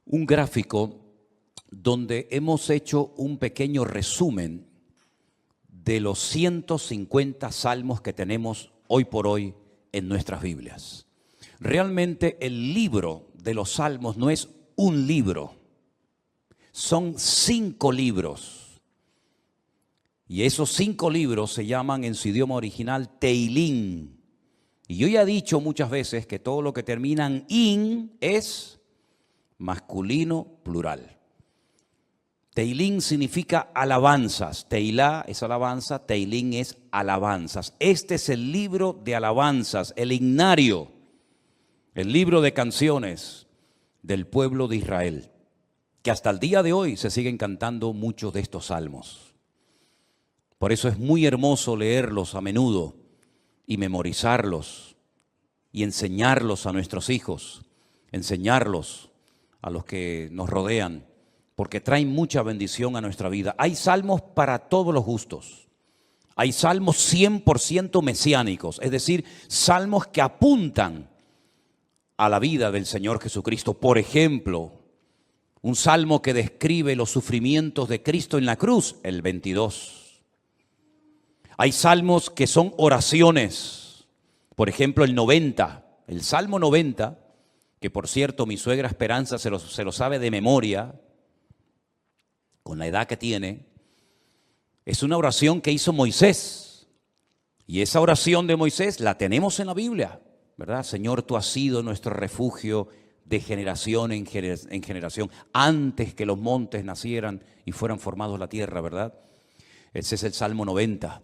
un gráfico donde hemos hecho un pequeño resumen de los 150 salmos que tenemos hoy por hoy en nuestras Biblias. Realmente el libro de los salmos no es un libro, son 5 libros. Y esos 5 libros se llaman en su idioma original Teilín. Y yo ya he dicho muchas veces que todo lo que termina en in es masculino plural. Teilín significa alabanzas. Teilá es alabanza, Teilín es alabanzas. Este es el libro de alabanzas, el himnario, el libro de canciones del pueblo de Israel, que hasta el día de hoy se siguen cantando muchos de estos salmos. Por eso es muy hermoso leerlos a menudo y memorizarlos y enseñarlos a nuestros hijos, enseñarlos a los que nos rodean, porque traen mucha bendición a nuestra vida. Hay salmos para todos los gustos. Hay salmos 100% mesiánicos, es decir, salmos que apuntan a la vida del Señor Jesucristo. Por ejemplo, un salmo que describe los sufrimientos de Cristo en la cruz, el 22. Hay salmos que son oraciones, por ejemplo el 90, el Salmo 90, que por cierto mi suegra Esperanza se lo sabe de memoria, con la edad que tiene, es una oración que hizo Moisés. Y esa oración de Moisés la tenemos en la Biblia, ¿verdad? Señor, tú has sido nuestro refugio de generación en generación, antes que los montes nacieran y fueran formados la tierra, ¿verdad? Ese es el Salmo 90.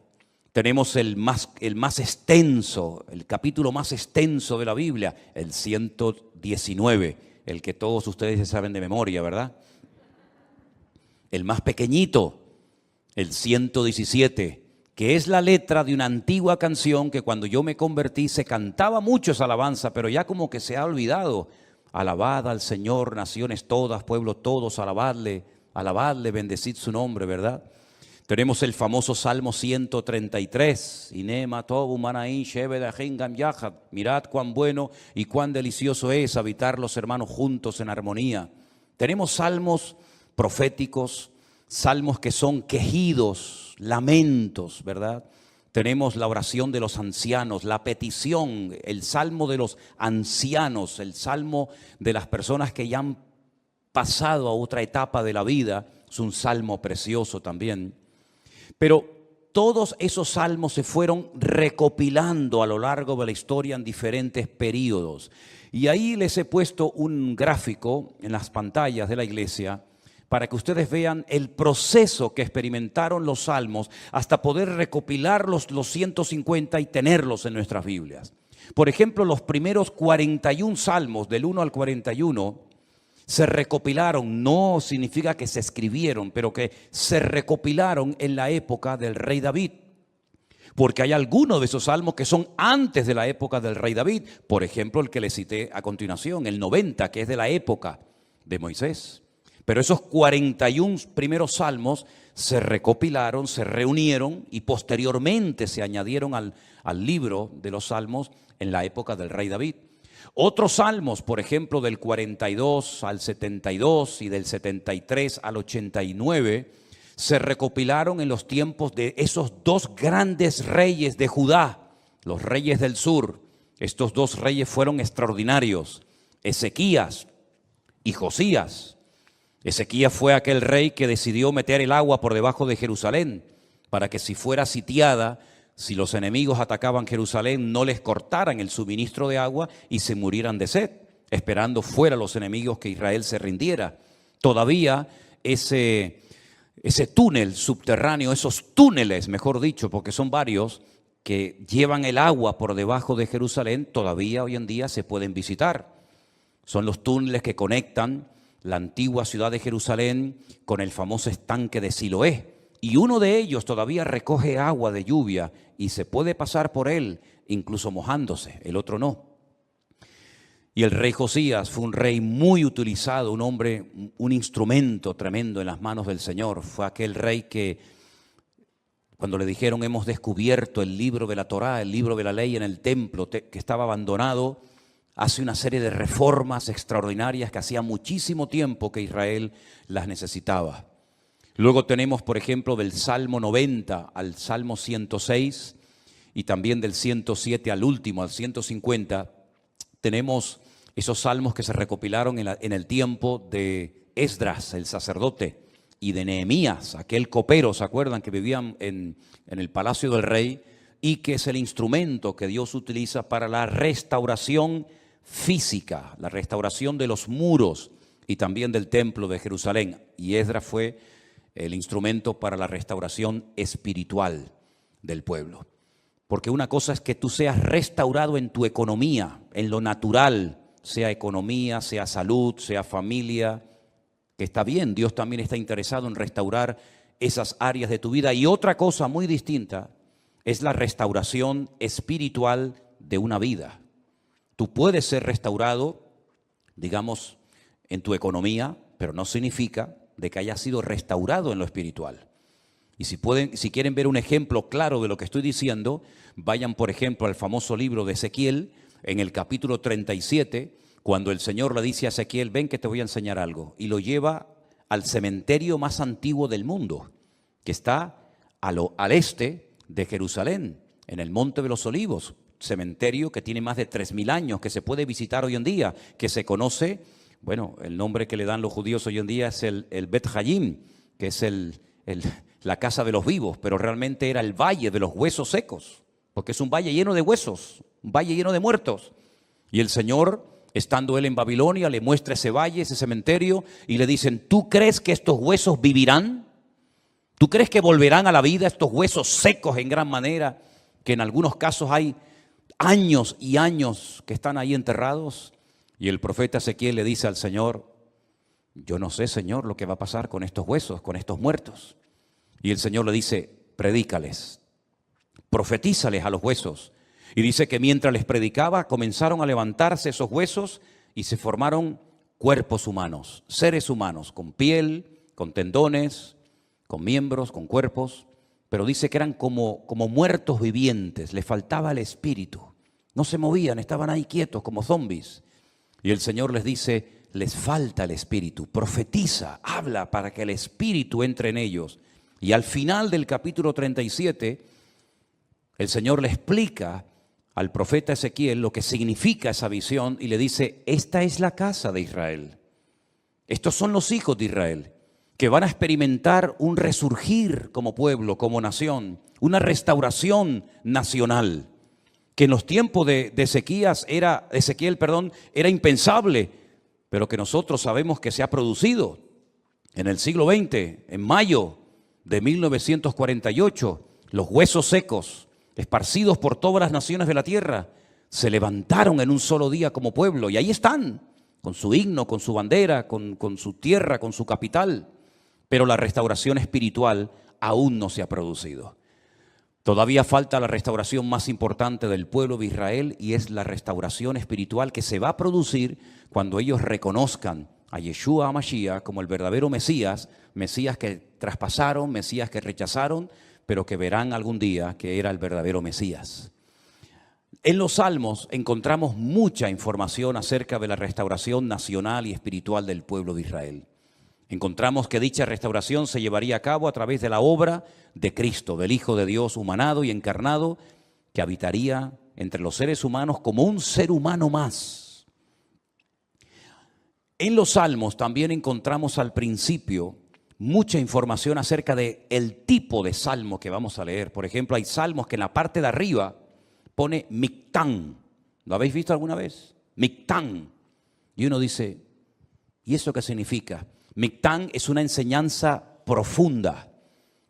Tenemos el más extenso, el capítulo más extenso de la Biblia, el 119, el que todos ustedes ya saben de memoria, ¿verdad? El más pequeñito, el 117, que es la letra de una antigua canción que cuando yo me convertí se cantaba mucho esa alabanza, pero ya como que se ha olvidado. Alabad al Señor, naciones todas, pueblos todos, alabadle, alabadle, bendecid su nombre, ¿verdad? Tenemos el famoso Salmo 133, mirad cuán bueno y cuán delicioso es habitar los hermanos juntos en armonía. Tenemos salmos proféticos, salmos que son quejidos, lamentos, ¿verdad? Tenemos la oración de los ancianos, la petición, el salmo de los ancianos, el salmo de las personas que ya han pasado a otra etapa de la vida, es un salmo precioso también. Pero todos esos salmos se fueron recopilando a lo largo de la historia en diferentes periodos. Y ahí les he puesto un gráfico en las pantallas de la iglesia para que ustedes vean el proceso que experimentaron los salmos hasta poder recopilar los 150 y tenerlos en nuestras Biblias. Por ejemplo, los primeros 41 salmos, del 1 al 41, se recopilaron, no significa que se escribieron, pero que se recopilaron en la época del rey David. Porque hay algunos de esos salmos que son antes de la época del rey David. Por ejemplo, el que le cité a continuación, el 90, que es de la época de Moisés. Pero esos 41 primeros salmos se recopilaron, se reunieron y posteriormente se añadieron al libro de los salmos en la época del rey David. Otros salmos, por ejemplo, del 42 al 72 y del 73 al 89, se recopilaron en los tiempos de esos 2 grandes reyes de Judá, los reyes del sur. Estos 2 reyes fueron extraordinarios, Ezequías y Josías. Ezequías fue aquel rey que decidió meter el agua por debajo de Jerusalén para que si fuera sitiada, si los enemigos atacaban Jerusalén, no les cortaran el suministro de agua y se murieran de sed, esperando fuera los enemigos que Israel se rindiera. Todavía ese túnel subterráneo, esos túneles, mejor dicho, porque son varios, que llevan el agua por debajo de Jerusalén, todavía hoy en día se pueden visitar. Son los túneles que conectan la antigua ciudad de Jerusalén con el famoso estanque de Siloé. Y uno de ellos todavía recoge agua de lluvia y se puede pasar por él, incluso mojándose, el otro no. Y el rey Josías fue un rey muy utilizado, un hombre, un instrumento tremendo en las manos del Señor. Fue aquel rey que, cuando le dijeron hemos descubierto el libro de la Torá, el libro de la ley en el templo que estaba abandonado, hace una serie de reformas extraordinarias que hacía muchísimo tiempo que Israel las necesitaba. Luego tenemos, por ejemplo, del Salmo 90 al Salmo 106 y también del 107 al último, al 150, tenemos esos salmos que se recopilaron en el tiempo de Esdras, el sacerdote, y de Nehemías, aquel copero, ¿se acuerdan? Que vivían en el palacio del rey y que es el instrumento que Dios utiliza para la restauración física, la restauración de los muros y también del templo de Jerusalén. Y Esdras fue el instrumento para la restauración espiritual del pueblo. Porque una cosa es que tú seas restaurado en tu economía, en lo natural, sea economía, sea salud, sea familia, que está bien, Dios también está interesado en restaurar esas áreas de tu vida. Y otra cosa muy distinta es la restauración espiritual de una vida. Tú puedes ser restaurado, digamos, en tu economía, pero no significa de que hayas sido restaurado en lo espiritual. Y si quieren ver un ejemplo claro de lo que estoy diciendo, vayan, por ejemplo, al famoso libro de Ezequiel, en el capítulo 37, cuando el Señor le dice a Ezequiel, ven que te voy a enseñar algo, y lo lleva al cementerio más antiguo del mundo, que está al este de Jerusalén, en el Monte de los Olivos, cementerio que tiene más de 3000 años, que se puede visitar hoy en día, que se conoce, bueno, el nombre que le dan los judíos hoy en día es el Bet Hayim, que es la casa de los vivos, pero realmente era el valle de los huesos secos, porque es un valle lleno de huesos, un valle lleno de muertos. Y el Señor, estando él en Babilonia, le muestra ese valle, ese cementerio, y le dicen, ¿tú crees que estos huesos vivirán? ¿Tú crees que volverán a la vida estos huesos secos en gran manera, que en algunos casos hay años y años que están ahí enterrados? Y el profeta Ezequiel le dice al Señor, yo no sé, Señor, lo que va a pasar con estos huesos, con estos muertos. Y el Señor le dice, predícales, profetízales a los huesos. Y dice que mientras les predicaba, comenzaron a levantarse esos huesos y se formaron cuerpos humanos, seres humanos, con piel, con tendones, con miembros, con cuerpos. Pero dice que eran como muertos vivientes, les faltaba el espíritu. No se movían, estaban ahí quietos como zombies. Y el Señor les dice, les falta el espíritu, profetiza, habla para que el espíritu entre en ellos. Y al final del capítulo 37, el Señor le explica al profeta Ezequiel lo que significa esa visión y le dice, esta es la casa de Israel. Estos son los hijos de Israel, que van a experimentar un resurgir como pueblo, como nación, una restauración nacional, que en los tiempos de Ezequiel era impensable, pero que nosotros sabemos que se ha producido en el siglo XX, en mayo de 1948, los huesos secos, esparcidos por todas las naciones de la tierra, se levantaron en un solo día como pueblo, y ahí están, con su himno, con su bandera, con su tierra, con su capital, pero la restauración espiritual aún no se ha producido. Todavía falta la restauración más importante del pueblo de Israel, y es la restauración espiritual que se va a producir cuando ellos reconozcan a Yeshua HaMashiach como el verdadero Mesías, Mesías que traspasaron, Mesías que rechazaron, pero que verán algún día que era el verdadero Mesías. En los Salmos encontramos mucha información acerca de la restauración nacional y espiritual del pueblo de Israel. Encontramos que dicha restauración se llevaría a cabo a través de la obra de Cristo, del Hijo de Dios humanado y encarnado, que habitaría entre los seres humanos como un ser humano más. En los Salmos también encontramos al principio mucha información acerca del tipo de salmo que vamos a leer. Por ejemplo, hay salmos que en la parte de arriba pone Mictán. ¿Lo habéis visto alguna vez? Mictán. Y uno dice, ¿y eso qué significa? Mictán es una enseñanza profunda.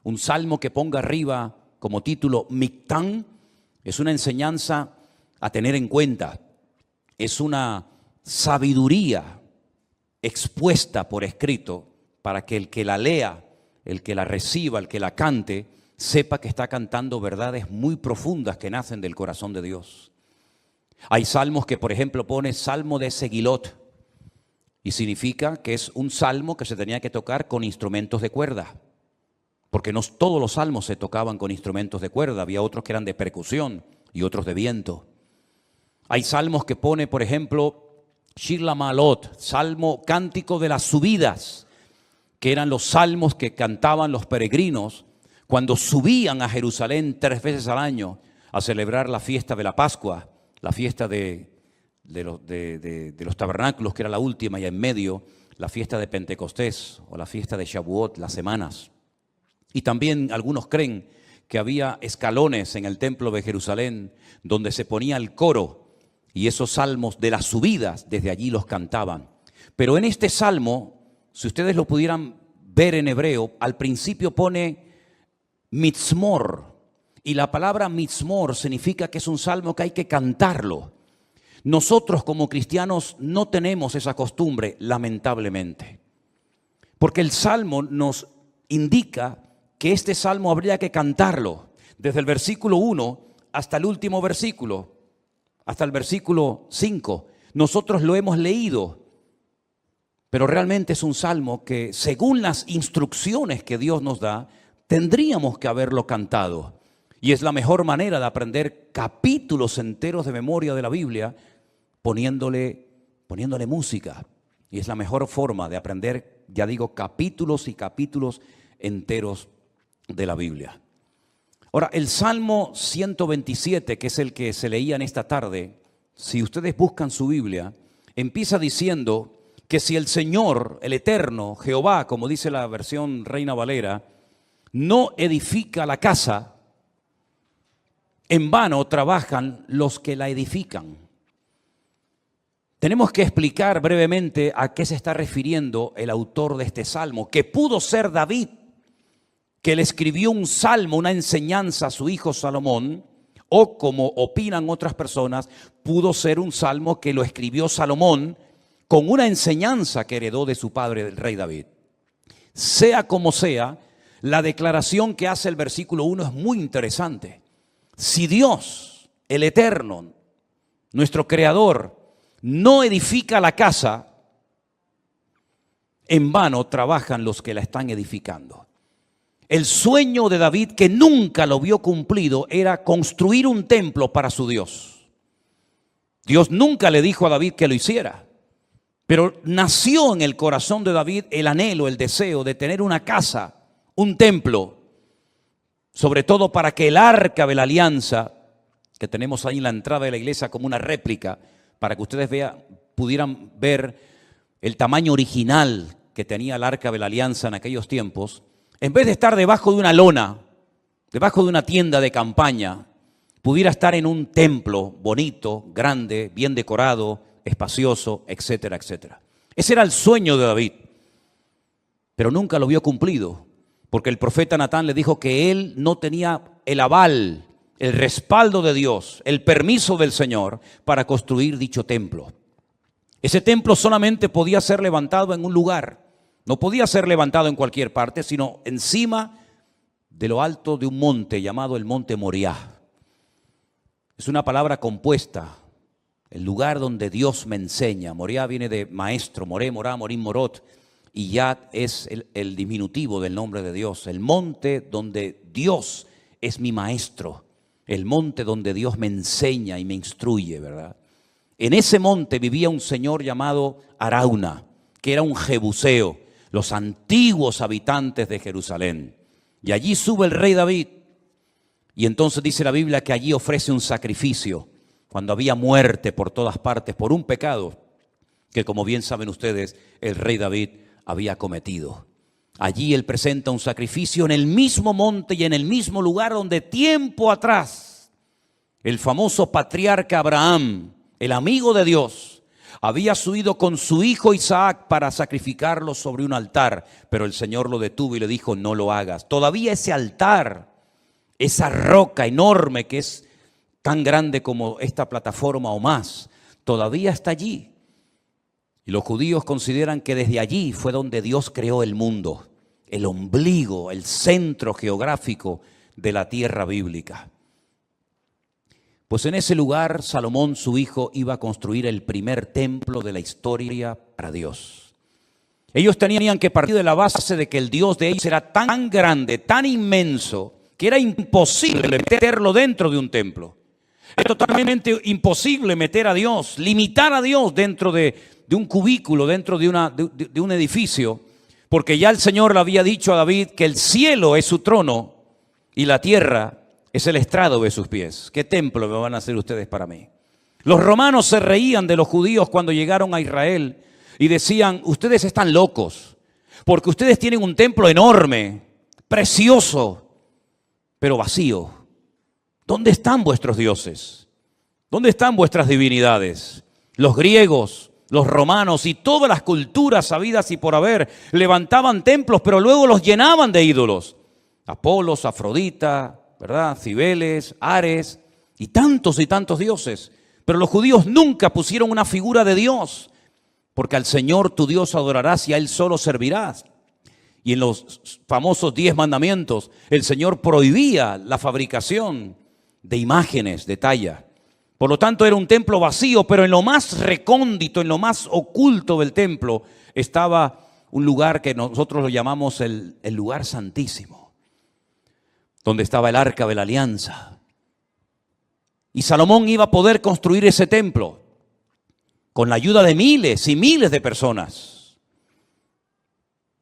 Un salmo que ponga arriba como título Mictán es una enseñanza a tener en cuenta. Es una sabiduría expuesta por escrito para que el que la lea, el que la reciba, el que la cante, sepa que está cantando verdades muy profundas que nacen del corazón de Dios. Hay salmos que, por ejemplo, pone Salmo de Segilot, y significa que es un salmo que se tenía que tocar con instrumentos de cuerda, porque no todos los salmos se tocaban con instrumentos de cuerda, había otros que eran de percusión y otros de viento. Hay salmos que pone, por ejemplo, Shir LaMa'alot, salmo cántico de las subidas, que eran los salmos que cantaban los peregrinos cuando subían a Jerusalén 3 veces al año a celebrar la fiesta de la Pascua, la fiesta de los tabernáculos, que era la última, y en medio la fiesta de Pentecostés o la fiesta de Shavuot, las semanas. Y también algunos creen que había escalones en el templo de Jerusalén donde se ponía el coro y esos salmos de las subidas desde allí los cantaban. Pero en este salmo, si ustedes lo pudieran ver en hebreo, al principio pone mitzmor, y la palabra mitzmor significa que es un salmo que hay que cantarlo. Nosotros como cristianos no tenemos esa costumbre, lamentablemente, porque el salmo nos indica que este salmo habría que cantarlo desde el versículo 1 hasta el último versículo, hasta el versículo 5. Nosotros lo hemos leído, pero realmente es un salmo que, según las instrucciones que Dios nos da, tendríamos que haberlo cantado. Y es la mejor manera de aprender capítulos enteros de memoria de la Biblia, poniéndole música. Y es la mejor forma de aprender, ya digo, capítulos y capítulos enteros de la Biblia. Ahora, el Salmo 127, que es el que se leía en esta tarde, si ustedes buscan su Biblia, empieza diciendo que si el Señor, el Eterno, Jehová, como dice la versión Reina Valera, no edifica la casa, en vano trabajan los que la edifican. Tenemos que explicar brevemente a qué se está refiriendo el autor de este salmo, que pudo ser David, que le escribió un salmo, una enseñanza a su hijo Salomón, o como opinan otras personas, pudo ser un salmo que lo escribió Salomón con una enseñanza que heredó de su padre, el rey David. Sea como sea, la declaración que hace el versículo 1 es muy interesante. Si Dios, el Eterno, nuestro Creador, no edifica la casa, en vano trabajan los que la están edificando. El sueño de David, que nunca lo vio cumplido, era construir un templo para su Dios. Dios nunca le dijo a David que lo hiciera, pero nació en el corazón de David el anhelo, el deseo de tener una casa, un templo, sobre todo para que el arca de la alianza, que tenemos ahí en la entrada de la iglesia como una réplica, para que ustedes pudieran ver el tamaño original que tenía el arca de la alianza en aquellos tiempos, en vez de estar debajo de una lona, debajo de una tienda de campaña, pudiera estar en un templo bonito, grande, bien decorado, espacioso, etcétera, etcétera. Ese era el sueño de David, pero nunca lo vio cumplido, porque el profeta Natán le dijo que él no tenía el aval, el respaldo de Dios, el permiso del Señor para construir dicho templo. Ese templo solamente podía ser levantado en un lugar, no podía ser levantado en cualquier parte, sino encima de lo alto de un monte llamado el monte Moriah. Es una palabra compuesta, el lugar donde Dios me enseña. Moriah viene de maestro, moré, morá, morín, morot, y ya es el diminutivo del nombre de Dios. El monte donde Dios es mi maestro, el monte donde Dios me enseña y me instruye, ¿verdad? En ese monte vivía un señor llamado Arauna, que era un jebuseo, los antiguos habitantes de Jerusalén. Y allí sube el rey David, y entonces dice la Biblia que allí ofrece un sacrificio, cuando había muerte por todas partes, por un pecado que, como bien saben ustedes, el rey David había cometido. Allí él presenta un sacrificio en el mismo monte y en el mismo lugar donde tiempo atrás el famoso patriarca Abraham, el amigo de Dios, había subido con su hijo Isaac para sacrificarlo sobre un altar, pero el Señor lo detuvo y le dijo: no lo hagas. Todavía ese altar, esa roca enorme que es tan grande como esta plataforma o más, todavía está allí. Y los judíos consideran que desde allí fue donde Dios creó el mundo, el ombligo, el centro geográfico de la tierra bíblica. Pues en ese lugar Salomón, su hijo, iba a construir el primer templo de la historia para Dios. Ellos tenían que partir de la base de que el Dios de ellos era tan grande, tan inmenso, que era imposible meterlo dentro de un templo. Es totalmente imposible meter a Dios, limitar a Dios dentro de un cubículo, dentro de un edificio, porque ya el Señor le había dicho a David que el cielo es su trono y la tierra es el estrado de sus pies. ¿Qué templo me van a hacer ustedes para mí? Los romanos se reían de los judíos cuando llegaron a Israel y decían: ustedes están locos, porque ustedes tienen un templo enorme, precioso, pero vacío. ¿Dónde están vuestros dioses? ¿Dónde están vuestras divinidades? Los griegos, los romanos y todas las culturas habidas y por haber levantaban templos, pero luego los llenaban de ídolos. Apolos, Afrodita, ¿verdad? Cibeles, Ares y tantos dioses. Pero los judíos nunca pusieron una figura de Dios, porque al Señor tu Dios adorarás y a Él solo servirás. Y en los famosos 10 mandamientos, el Señor prohibía la fabricación de imágenes de talla. Por lo tanto, era un templo vacío, pero en lo más recóndito, en lo más oculto del templo, estaba un lugar que nosotros lo llamamos el lugar santísimo, donde estaba el arca de la alianza. Y Salomón iba a poder construir ese templo con la ayuda de miles y miles de personas.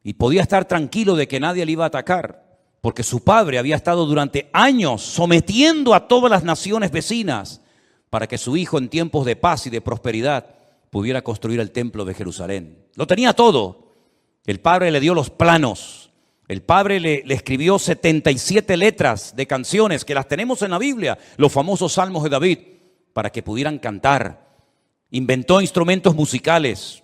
Y podía estar tranquilo de que nadie le iba a atacar, porque su padre había estado durante años sometiendo a todas las naciones vecinas para que su hijo en tiempos de paz y de prosperidad pudiera construir el templo de Jerusalén. Lo tenía todo. El padre le dio los planos. El padre le escribió 77 letras de canciones que las tenemos en la Biblia, los famosos salmos de David, para que pudieran cantar. Inventó instrumentos musicales,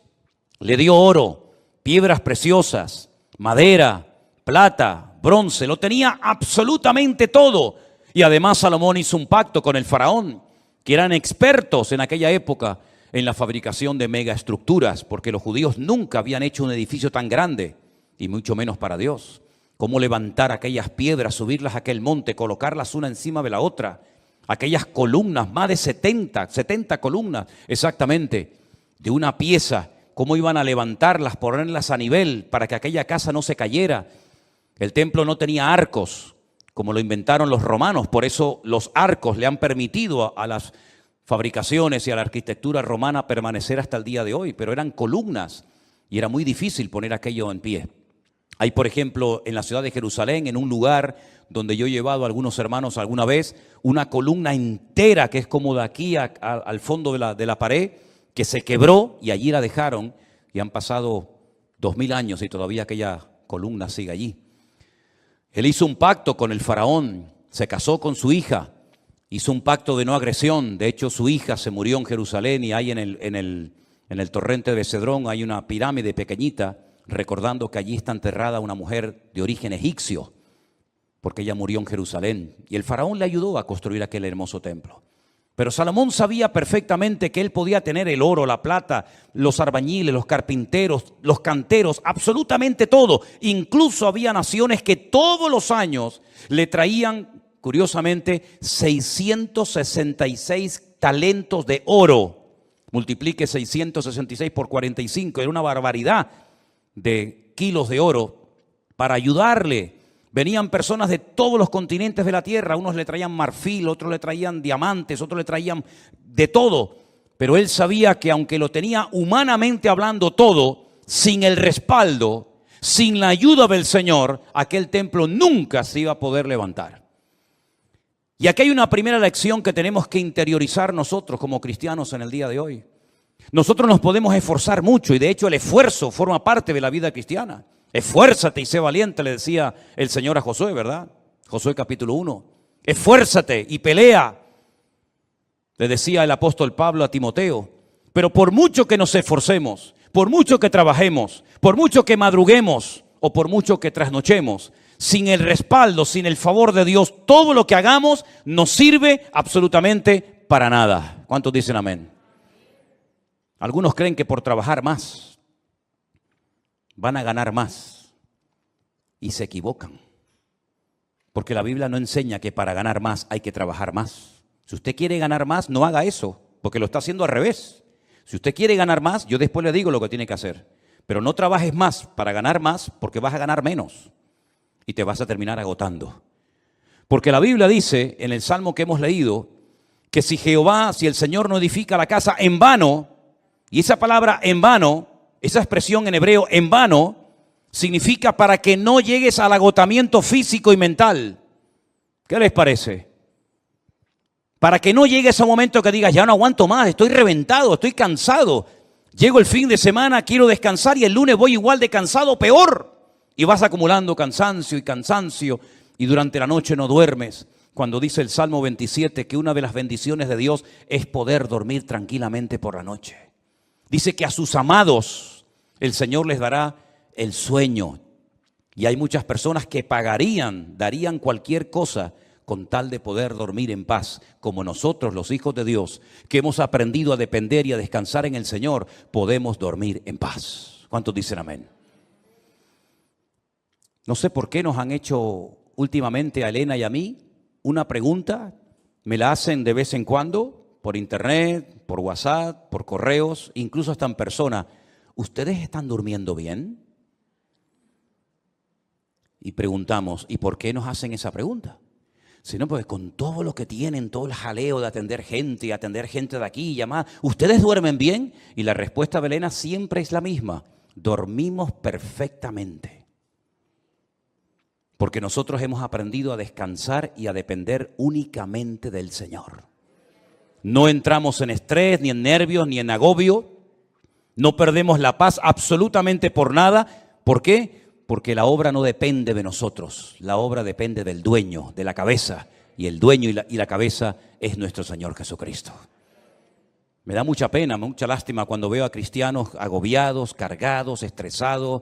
le dio oro, piedras preciosas, madera, plata, bronce, lo tenía absolutamente todo. Y además Salomón hizo un pacto con el faraón, que eran expertos en aquella época en la fabricación de megaestructuras, porque los judíos nunca habían hecho un edificio tan grande, y mucho menos para Dios. Cómo levantar aquellas piedras, subirlas a aquel monte, colocarlas una encima de la otra, aquellas columnas, más de 70 columnas exactamente, de una pieza, cómo iban a levantarlas, ponerlas a nivel para que aquella casa no se cayera. El templo no tenía arcos, como lo inventaron los romanos, por eso los arcos le han permitido a las fabricaciones y a la arquitectura romana permanecer hasta el día de hoy, pero eran columnas y era muy difícil poner aquello en pie. Hay, por ejemplo, en la ciudad de Jerusalén, en un lugar donde yo he llevado a algunos hermanos alguna vez, una columna entera que es como de aquí al fondo de la pared, que se quebró y allí la dejaron, y han pasado 2000 años y todavía aquella columna sigue allí. Él hizo un pacto con el faraón, se casó con su hija, hizo un pacto de no agresión. De hecho, su hija se murió en Jerusalén y hay en el torrente de Cedrón hay una pirámide pequeñita, recordando que allí está enterrada una mujer de origen egipcio, porque ella murió en Jerusalén. Y el faraón le ayudó a construir aquel hermoso templo. Pero Salomón sabía perfectamente que él podía tener el oro, la plata, los albañiles, los carpinteros, los canteros, absolutamente todo. Incluso había naciones que todos los años le traían, curiosamente, 666 talentos de oro. Multiplique 666 por 45, era una barbaridad de kilos de oro para ayudarle. Venían personas de todos los continentes de la tierra, unos le traían marfil, otros le traían diamantes, otros le traían de todo. Pero él sabía que aunque lo tenía humanamente hablando todo, sin el respaldo, sin la ayuda del Señor, aquel templo nunca se iba a poder levantar. Y aquí hay una primera lección que tenemos que interiorizar nosotros como cristianos en el día de hoy. Nosotros nos podemos esforzar mucho y de hecho el esfuerzo forma parte de la vida cristiana. Esfuérzate y sé valiente, le decía el Señor a Josué, ¿verdad? Josué capítulo 1. Esfuérzate y pelea, le decía el apóstol Pablo a Timoteo. Pero por mucho que nos esforcemos, por mucho que trabajemos, por mucho que madruguemos o por mucho que trasnochemos, sin el respaldo, sin el favor de Dios, todo lo que hagamos nos sirve absolutamente para nada. ¿Cuántos dicen amén? Algunos creen que por trabajar más van a ganar más y se equivocan, porque la Biblia no enseña que para ganar más hay que trabajar más. Si usted quiere ganar más, no haga eso, porque lo está haciendo al revés. Si usted quiere ganar más, yo después le digo lo que tiene que hacer, pero no trabajes más para ganar más, porque vas a ganar menos y te vas a terminar agotando. Porque la Biblia dice en el Salmo que hemos leído que si el Señor no edifica la casa, en vano, y esa palabra en vano, esa expresión en hebreo en vano, significa para que no llegues al agotamiento físico y mental. ¿Qué les parece? Para que no llegues a un momento que digas, ya no aguanto más, estoy reventado, estoy cansado. Llego el fin de semana, quiero descansar y el lunes voy igual de cansado, peor. Y vas acumulando cansancio y durante la noche no duermes. Cuando dice el Salmo 27 que una de las bendiciones de Dios es poder dormir tranquilamente por la noche. Dice que a sus amados el Señor les dará el sueño. Y hay muchas personas que darían cualquier cosa con tal de poder dormir en paz, como nosotros, los hijos de Dios, que hemos aprendido a depender y a descansar en el Señor, podemos dormir en paz. ¿Cuántos dicen amén? No sé por qué nos han hecho últimamente a Elena y a mí una pregunta, me la hacen de vez en cuando, por internet, por WhatsApp, por correos, incluso hasta en persona. ¿Ustedes están durmiendo bien? Y preguntamos, ¿y por qué nos hacen esa pregunta? Sino pues con todo lo que tienen, todo el jaleo de atender gente y atender gente de aquí y llamar, ¿ustedes duermen bien? Y la respuesta de Elena siempre es la misma, dormimos perfectamente. Porque nosotros hemos aprendido a descansar y a depender únicamente del Señor. No entramos en estrés, ni en nervios, ni en agobio. No perdemos la paz absolutamente por nada. ¿Por qué? Porque la obra no depende de nosotros. La obra depende del dueño, de la cabeza. Y el dueño y la cabeza es nuestro Señor Jesucristo. Me da mucha pena, mucha lástima cuando veo a cristianos agobiados, cargados, estresados,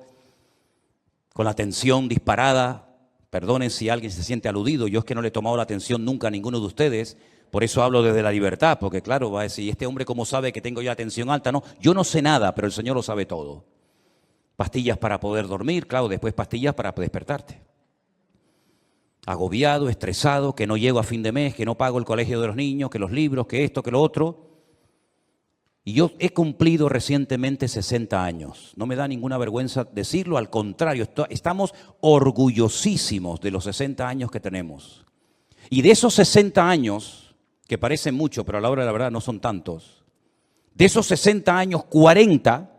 con la tensión disparada. Perdonen si alguien se siente aludido, yo es que no le he tomado la atención nunca a ninguno de ustedes, por eso hablo desde la libertad, porque claro, va a decir, ¿este hombre cómo sabe que tengo yo la tensión alta? No, yo no sé nada, pero el Señor lo sabe todo. Pastillas para poder dormir, claro, después pastillas para despertarte. Agobiado, estresado, que no llego a fin de mes, que no pago el colegio de los niños, que los libros, que esto, que lo otro. Y yo he cumplido recientemente 60 años. No me da ninguna vergüenza decirlo, al contrario, estamos orgullosísimos de los 60 años que tenemos. Y de esos 60 años, que parecen mucho, pero a la hora de la verdad no son tantos, de esos 60 años, 40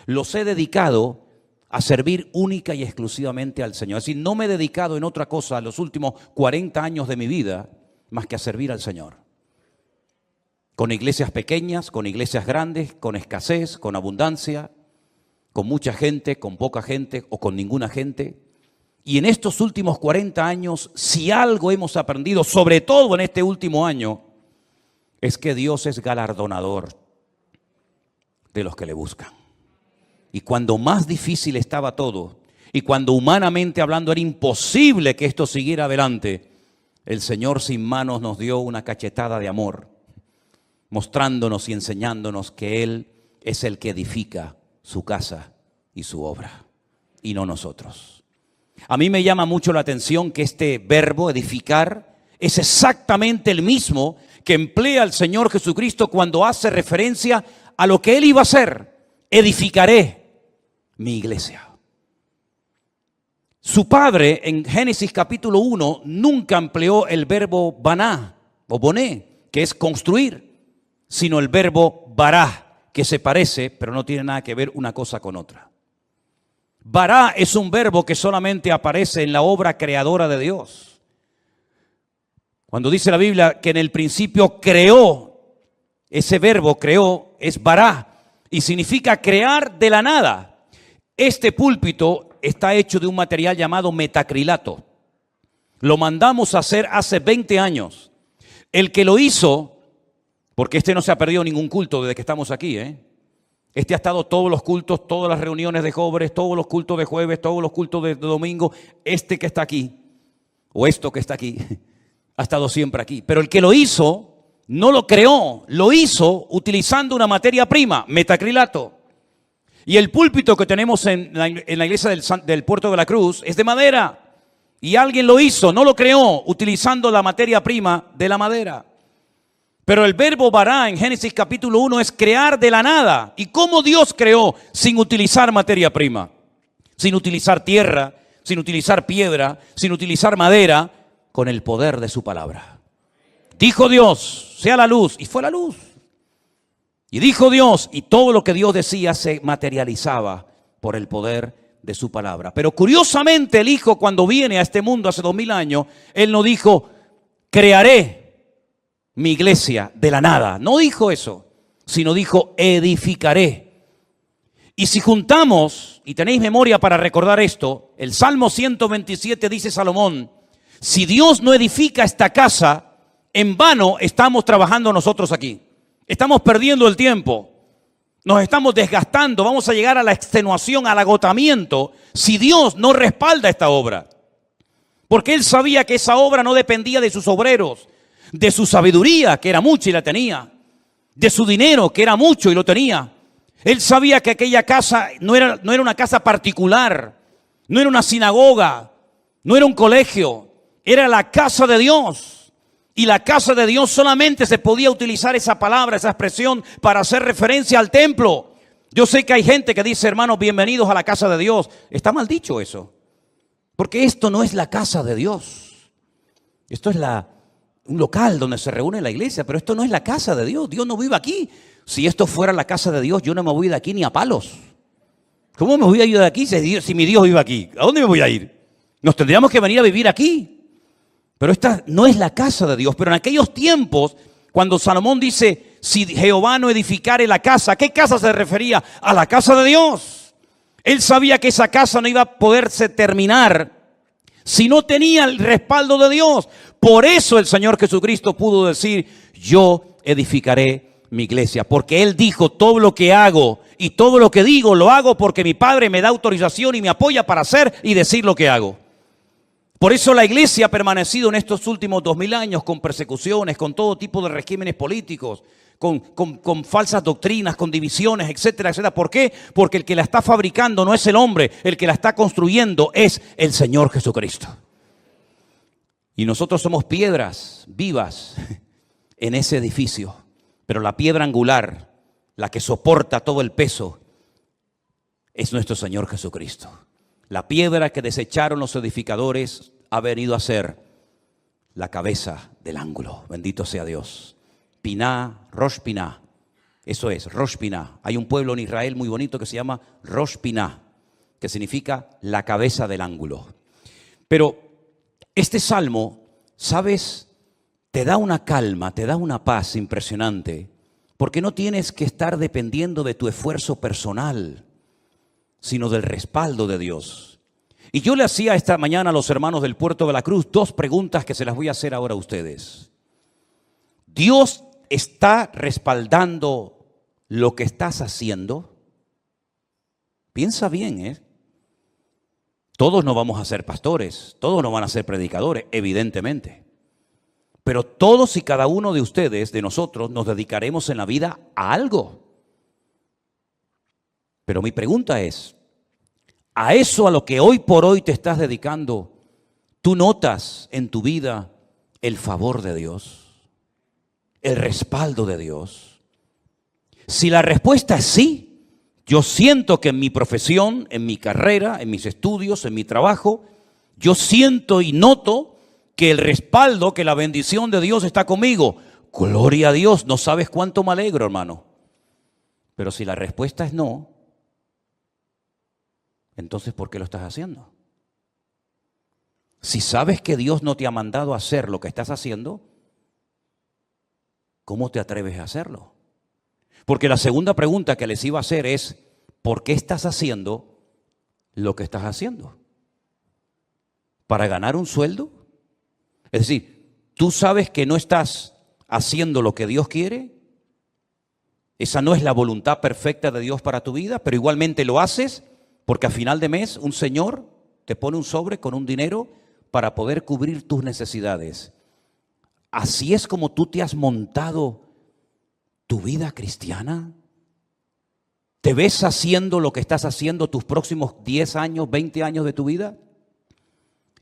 los he dedicado a servir única y exclusivamente al Señor. Es decir, no me he dedicado en otra cosa los últimos 40 años de mi vida más que a servir al Señor. Con iglesias pequeñas, con iglesias grandes, con escasez, con abundancia, con mucha gente, con poca gente o con ninguna gente. Y en estos últimos 40 años, si algo hemos aprendido, sobre todo en este último año, es que Dios es galardonador de los que le buscan. Y cuando más difícil estaba todo, y cuando humanamente hablando era imposible que esto siguiera adelante, el Señor sin manos nos dio una cachetada de amor, mostrándonos y enseñándonos que Él es el que edifica su casa y su obra, y no nosotros. A mí me llama mucho la atención que este verbo, edificar, es exactamente el mismo que emplea el Señor Jesucristo cuando hace referencia a lo que Él iba a hacer. Edificaré mi iglesia. Su padre en Génesis capítulo 1 nunca empleó el verbo baná o boné, que es construir, sino el verbo bará, que se parece, pero no tiene nada que ver una cosa con otra. Bará es un verbo que solamente aparece en la obra creadora de Dios. Cuando dice la Biblia que en el principio creó, ese verbo creó es bará y significa crear de la nada. Este púlpito está hecho de un material llamado metacrilato. Lo mandamos a hacer hace 20 años. El que lo hizo, porque este no se ha perdido ningún culto desde que estamos aquí, Este ha estado todos los cultos, todas las reuniones de jóvenes, todos los cultos de jueves, todos los cultos de domingo. Este que está aquí, o esto que está aquí, ha estado siempre aquí. Pero el que lo hizo, no lo creó, lo hizo utilizando una materia prima, metacrilato. Y el púlpito que tenemos en la iglesia del Puerto de la Cruz es de madera. Y alguien lo hizo, no lo creó, utilizando la materia prima de la madera. Pero el verbo bará en Génesis capítulo 1 es crear de la nada. ¿Y cómo Dios creó sin utilizar materia prima? Sin utilizar tierra, sin utilizar piedra, sin utilizar madera, con el poder de su palabra. Dijo Dios, sea la luz, y fue la luz. Y dijo Dios, y todo lo que Dios decía se materializaba por el poder de su palabra. Pero curiosamente el Hijo, cuando viene a este mundo hace 2000 años, Él no dijo, crearé mi iglesia de la nada. No dijo eso, sino dijo, edificaré. Y si juntamos, y tenéis memoria para recordar esto, el Salmo 127 dice Salomón, si Dios no edifica esta casa, en vano estamos trabajando nosotros aquí. Estamos perdiendo el tiempo. Nos estamos desgastando. Vamos a llegar a la extenuación, al agotamiento, si Dios no respalda esta obra. Porque Él sabía que esa obra no dependía de sus obreros, de su sabiduría, que era mucha y la tenía, de su dinero, que era mucho y lo tenía. Él sabía que aquella casa no era una casa particular, no era una sinagoga, no era un colegio, era la casa de Dios. Y la casa de Dios solamente se podía utilizar esa palabra, esa expresión para hacer referencia al templo. Yo sé que hay gente que dice, hermanos, bienvenidos a la casa de Dios. Está mal dicho eso. Porque esto no es la casa de Dios. Esto es un local donde se reúne la iglesia, pero esto no es la casa de Dios. Dios no vive aquí. Si esto fuera la casa de Dios, yo no me voy de aquí ni a palos. ¿Cómo me voy a ir de aquí si mi Dios vive aquí? ¿A dónde me voy a ir? Nos tendríamos que venir a vivir aquí. Pero esta no es la casa de Dios. Pero en aquellos tiempos, cuando Salomón dice, si Jehová no edificare la casa, ¿a qué casa se refería? A la casa de Dios. Él sabía que esa casa no iba a poderse terminar si no tenía el respaldo de Dios. Por eso el Señor Jesucristo pudo decir, yo edificaré mi iglesia. Porque Él dijo, todo lo que hago y todo lo que digo, lo hago porque mi Padre me da autorización y me apoya para hacer y decir lo que hago. Por eso la iglesia ha permanecido en estos últimos 2000 años con persecuciones, con todo tipo de regímenes políticos, con falsas doctrinas, con divisiones, etcétera, etcétera. ¿Por qué? Porque el que la está fabricando no es el hombre, el que la está construyendo es el Señor Jesucristo. Y nosotros somos piedras vivas en ese edificio, pero la piedra angular, la que soporta todo el peso, es nuestro Señor Jesucristo. La piedra que desecharon los edificadores ha venido a ser la cabeza del ángulo. Bendito sea Dios. Piná, Rosh Piná. Eso es, Rosh Piná. Hay un pueblo en Israel muy bonito que se llama Rosh Piná, que significa la cabeza del ángulo. Pero este salmo, ¿sabes? Te da una calma, te da una paz impresionante, porque no tienes que estar dependiendo de tu esfuerzo personal, sino del respaldo de Dios. Y yo le hacía esta mañana a los hermanos del Puerto de la Cruz 2 preguntas que se las voy a hacer ahora a ustedes. ¿Dios está respaldando lo que estás haciendo? Piensa bien, ¿eh? Todos no vamos a ser pastores, todos no van a ser predicadores, evidentemente. Pero todos y cada uno de ustedes, de nosotros, nos dedicaremos en la vida a algo. Pero mi pregunta es, ¿a eso a lo que hoy por hoy te estás dedicando, tú notas en tu vida el favor de Dios, el respaldo de Dios? Si la respuesta es sí, yo siento que en mi profesión, en mi carrera, en mis estudios, en mi trabajo, yo siento y noto que el respaldo, que la bendición de Dios está conmigo. Gloria a Dios, no sabes cuánto me alegro, hermano. Pero si la respuesta es no, entonces, ¿por qué lo estás haciendo? Si sabes que Dios no te ha mandado a hacer lo que estás haciendo, ¿cómo te atreves a hacerlo? Porque la segunda pregunta que les iba a hacer es, ¿por qué estás haciendo lo que estás haciendo? ¿Para ganar un sueldo? Es decir, ¿tú sabes que no estás haciendo lo que Dios quiere? Esa no es la voluntad perfecta de Dios para tu vida, pero igualmente lo haces. Porque a final de mes un señor te pone un sobre con un dinero para poder cubrir tus necesidades. ¿Así es como tú te has montado tu vida cristiana? ¿Te ves haciendo lo que estás haciendo tus próximos 10 años, 20 años de tu vida?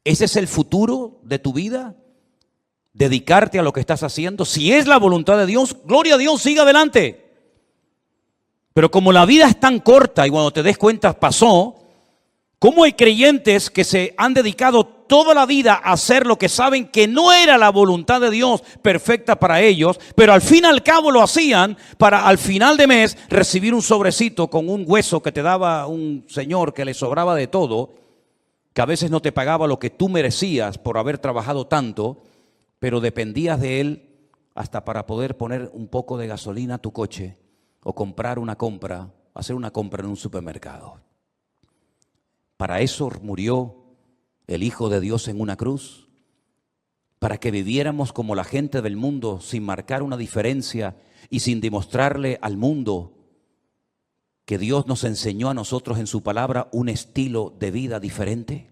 ¿Ese es el futuro de tu vida? ¿Dedicarte a lo que estás haciendo? Si es la voluntad de Dios, gloria a Dios, siga adelante. Pero como la vida es tan corta y cuando te des cuenta pasó, ¿cómo hay creyentes que se han dedicado toda la vida a hacer lo que saben que no era la voluntad de Dios perfecta para ellos, pero al fin y al cabo lo hacían para al final de mes recibir un sobrecito con un hueso que te daba un señor que le sobraba de todo, que a veces no te pagaba lo que tú merecías por haber trabajado tanto, pero dependías de él hasta para poder poner un poco de gasolina a tu coche o hacer una compra en un supermercado. Para eso murió el Hijo de Dios en una cruz, para que viviéramos como la gente del mundo, sin marcar una diferencia y sin demostrarle al mundo que Dios nos enseñó a nosotros en su palabra un estilo de vida diferente.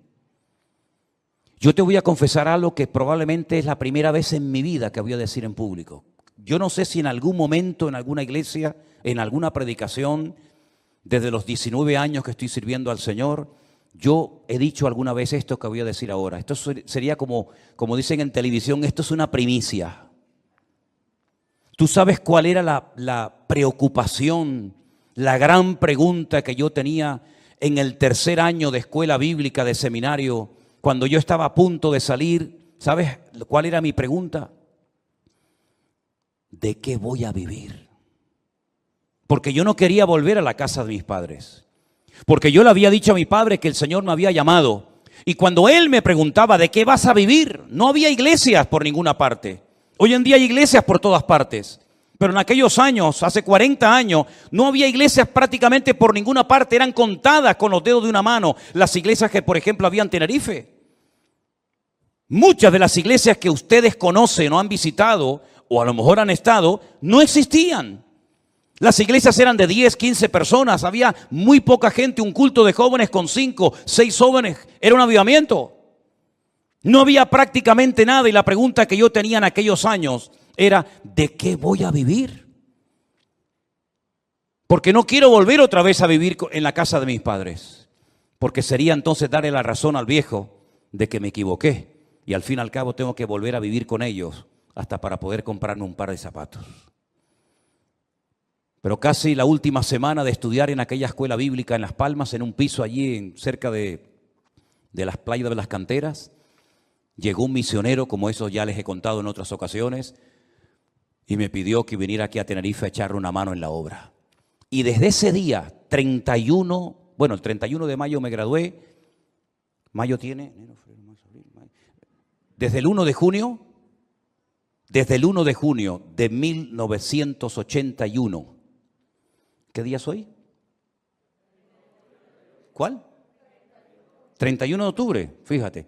Yo te voy a confesar algo que probablemente es la primera vez en mi vida que voy a decir en público. Yo no sé si en algún momento, en alguna iglesia, en alguna predicación, desde los 19 años que estoy sirviendo al Señor, yo he dicho alguna vez esto que voy a decir ahora. Esto sería como dicen en televisión, esto es una primicia. ¿Tú sabes cuál era la preocupación, la gran pregunta que yo tenía en el tercer año de escuela bíblica, de seminario, cuando yo estaba a punto de salir? ¿Sabes cuál era mi pregunta? ¿De qué voy a vivir? Porque yo no quería volver a la casa de mis padres. Porque yo le había dicho a mi padre que el Señor me había llamado. Y cuando él me preguntaba, ¿de qué vas a vivir? No había iglesias por ninguna parte. Hoy en día hay iglesias por todas partes. Pero en aquellos años, hace 40 años, no había iglesias prácticamente por ninguna parte. Eran contadas con los dedos de una mano las iglesias que, por ejemplo, había en Tenerife. Muchas de las iglesias que ustedes conocen o han visitado, o a lo mejor han estado, no existían. Las iglesias eran de 10, 15 personas, había muy poca gente, un culto de jóvenes con 5, 6 jóvenes, era un avivamiento. No había prácticamente nada y la pregunta que yo tenía en aquellos años era, ¿de qué voy a vivir? Porque no quiero volver otra vez a vivir en la casa de mis padres, porque sería entonces darle la razón al viejo de que me equivoqué y al fin y al cabo tengo que volver a vivir con ellos hasta para poder comprarme un par de zapatos. Pero casi la última semana de estudiar en aquella escuela bíblica en Las Palmas, en un piso allí cerca de las playas de las canteras, llegó un misionero, como eso ya les he contado en otras ocasiones, y me pidió que viniera aquí a Tenerife a echarle una mano en la obra. Y desde ese día, el 31 de mayo me gradué, mayo tiene, desde el 1 de junio de 1981, ¿qué día es hoy? ¿Cuál? 31 de octubre, fíjate.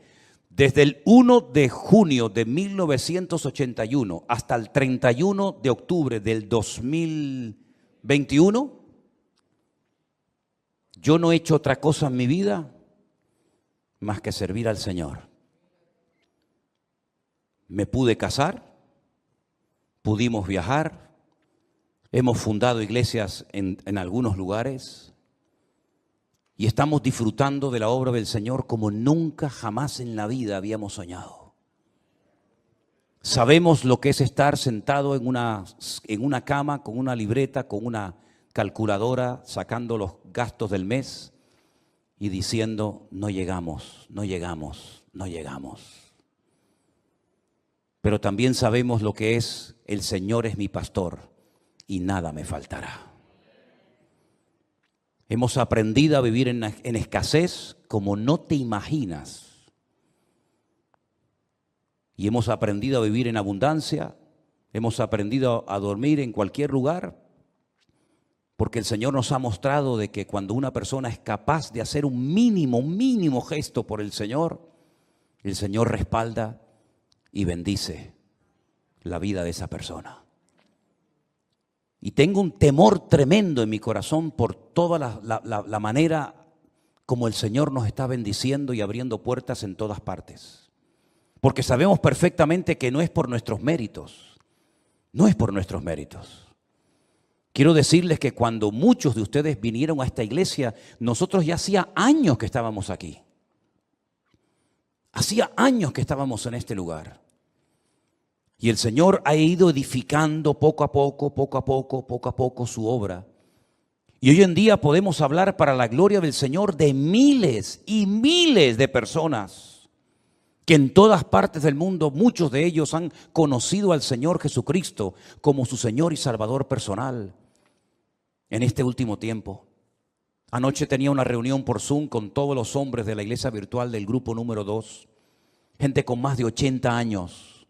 Desde el 1 de junio de 1981 hasta el 31 de octubre del 2021, yo no he hecho otra cosa en mi vida más que servir al Señor. Me pude casar, pudimos viajar, hemos fundado iglesias en algunos lugares y estamos disfrutando de la obra del Señor como nunca jamás en la vida habíamos soñado. Sabemos lo que es estar sentado en una cama con una libreta, con una calculadora, sacando los gastos del mes y diciendo, no llegamos, no llegamos, no llegamos. Pero también sabemos lo que es, el Señor es mi pastor y nada me faltará. Hemos aprendido a vivir en escasez como no te imaginas. Y hemos aprendido a vivir en abundancia, hemos aprendido a dormir en cualquier lugar, porque el Señor nos ha mostrado de que cuando una persona es capaz de hacer un mínimo gesto por el Señor respalda y bendice la vida de esa persona. Y tengo un temor tremendo en mi corazón por toda la manera como el Señor nos está bendiciendo y abriendo puertas en todas partes. Porque sabemos perfectamente que no es por nuestros méritos, no es por nuestros méritos. Quiero decirles que cuando muchos de ustedes vinieron a esta iglesia, nosotros ya hacía años que estábamos aquí. Hacía años que estábamos en este lugar. Y el Señor ha ido edificando poco a poco su obra. Y hoy en día podemos hablar para la gloria del Señor de miles y miles de personas que en todas partes del mundo muchos de ellos han conocido al Señor Jesucristo como su Señor y Salvador personal en este último tiempo. Anoche tenía una reunión por Zoom con todos los hombres de la iglesia virtual del grupo número 2, gente con más de 80 años,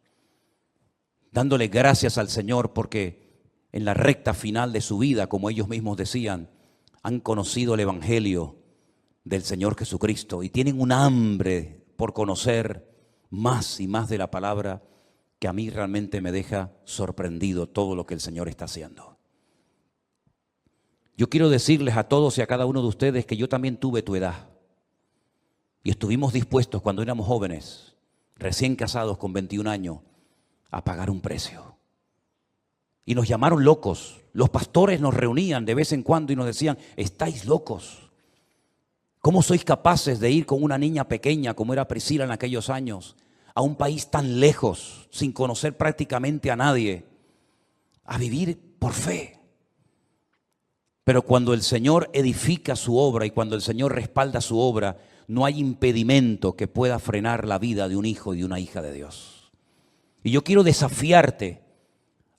dándole gracias al Señor porque en la recta final de su vida, como ellos mismos decían, han conocido el Evangelio del Señor Jesucristo y tienen un hambre por conocer más y más de la palabra que a mí realmente me deja sorprendido todo lo que el Señor está haciendo. Yo quiero decirles a todos y a cada uno de ustedes que yo también tuve tu edad y estuvimos dispuestos cuando éramos jóvenes, recién casados con 21 años, a pagar un precio. Y nos llamaron locos. Los pastores nos reunían de vez en cuando y nos decían: estáis locos. ¿Cómo sois capaces de ir con una niña pequeña como era Priscila en aquellos años a un país tan lejos, sin conocer prácticamente a nadie, a vivir por fe? Pero cuando el Señor edifica su obra y cuando el Señor respalda su obra, no hay impedimento que pueda frenar la vida de un hijo y de una hija de Dios. Y yo quiero desafiarte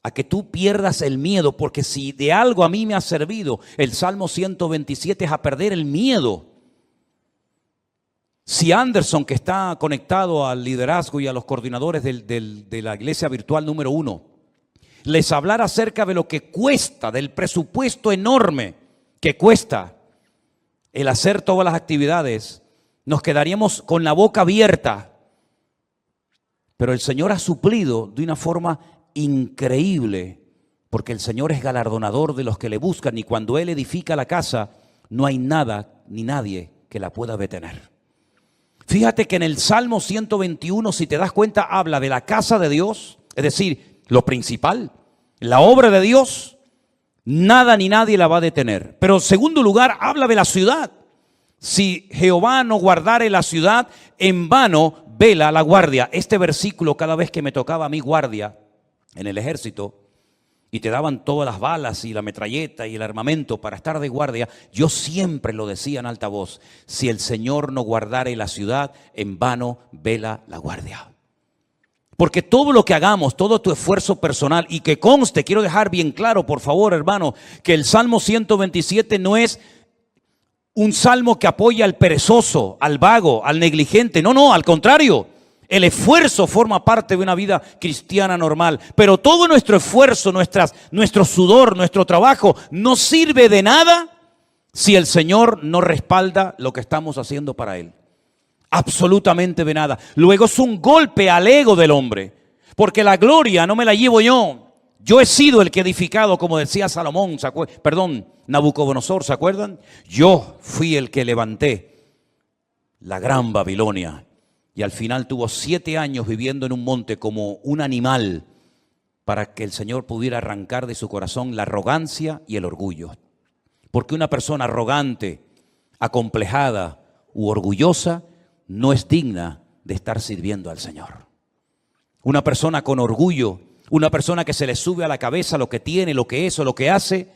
a que tú pierdas el miedo, porque si de algo a mí me ha servido el Salmo 127 es a perder el miedo. Si Anderson, que está conectado al liderazgo y a los coordinadores de la iglesia virtual número 1, les hablara acerca de lo que cuesta, del presupuesto enorme que cuesta el hacer todas las actividades, nos quedaríamos con la boca abierta. Pero el Señor ha suplido de una forma increíble, porque el Señor es galardonador de los que le buscan, y cuando Él edifica la casa, no hay nada ni nadie que la pueda detener. Fíjate que en el Salmo 121, si te das cuenta, habla de la casa de Dios, es decir, lo principal, la obra de Dios, nada ni nadie la va a detener. Pero en segundo lugar, habla de la ciudad. Si Jehová no guardare la ciudad, en vano vela la guardia. Este versículo, cada vez que me tocaba a mí guardia en el ejército y te daban todas las balas y la metralleta y el armamento para estar de guardia, yo siempre lo decía en alta voz: si el Señor no guardare la ciudad, en vano vela la guardia. Porque todo lo que hagamos, todo tu esfuerzo personal, y que conste, quiero dejar bien claro, por favor, hermano, que el Salmo 127 no es un salmo que apoya al perezoso, al vago, al negligente. No, al contrario. El esfuerzo forma parte de una vida cristiana normal. Pero todo nuestro esfuerzo, nuestro sudor, nuestro trabajo, no sirve de nada si el Señor no respalda lo que estamos haciendo para Él. Absolutamente de nada. Luego es un golpe al ego del hombre, porque la gloria no me la llevo yo. Yo he sido el que he edificado, como decía Salomón, Nabucodonosor, ¿se acuerdan? Yo fui el que levanté la gran Babilonia, y al final tuvo 7 años viviendo en un monte como un animal, para que el Señor pudiera arrancar de su corazón la arrogancia y el orgullo. Porque una persona arrogante, acomplejada u orgullosa no es digna de estar sirviendo al Señor. Una persona con orgullo, una persona que se le sube a la cabeza lo que tiene, lo que es o lo que hace,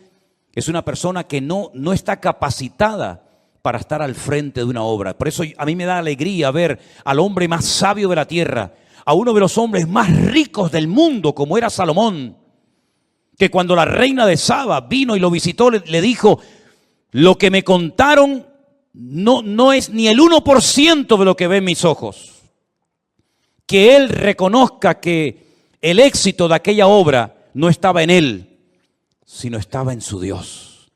es una persona que no está capacitada para estar al frente de una obra. Por eso a mí me da alegría ver al hombre más sabio de la tierra, a uno de los hombres más ricos del mundo, como era Salomón, que cuando la reina de Saba vino y lo visitó, le dijo: lo que me contaron no es ni el 1% de lo que ven mis ojos. Que él reconozca que el éxito de aquella obra no estaba en él, sino estaba en su Dios.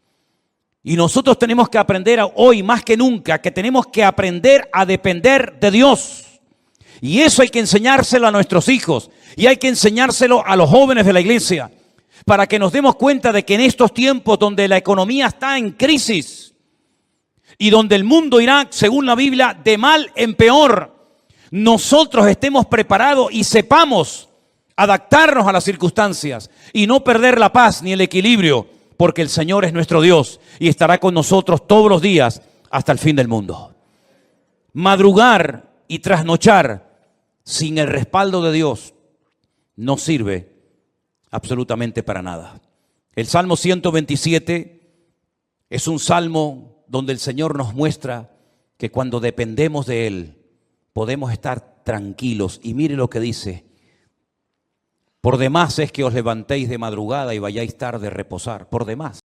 Y nosotros tenemos que aprender hoy más que nunca, que tenemos que aprender a depender de Dios. Y eso hay que enseñárselo a nuestros hijos, y hay que enseñárselo a los jóvenes de la iglesia, para que nos demos cuenta de que en estos tiempos donde la economía está en crisis, y donde el mundo irá, según la Biblia, de mal en peor, nosotros estemos preparados y sepamos adaptarnos a las circunstancias y no perder la paz ni el equilibrio, porque el Señor es nuestro Dios y estará con nosotros todos los días hasta el fin del mundo. Madrugar y trasnochar sin el respaldo de Dios no sirve absolutamente para nada. El Salmo 127 es un salmo donde el Señor nos muestra que cuando dependemos de Él podemos estar tranquilos. Y mire lo que dice: por demás es que os levantéis de madrugada y vayáis tarde a reposar. Por demás.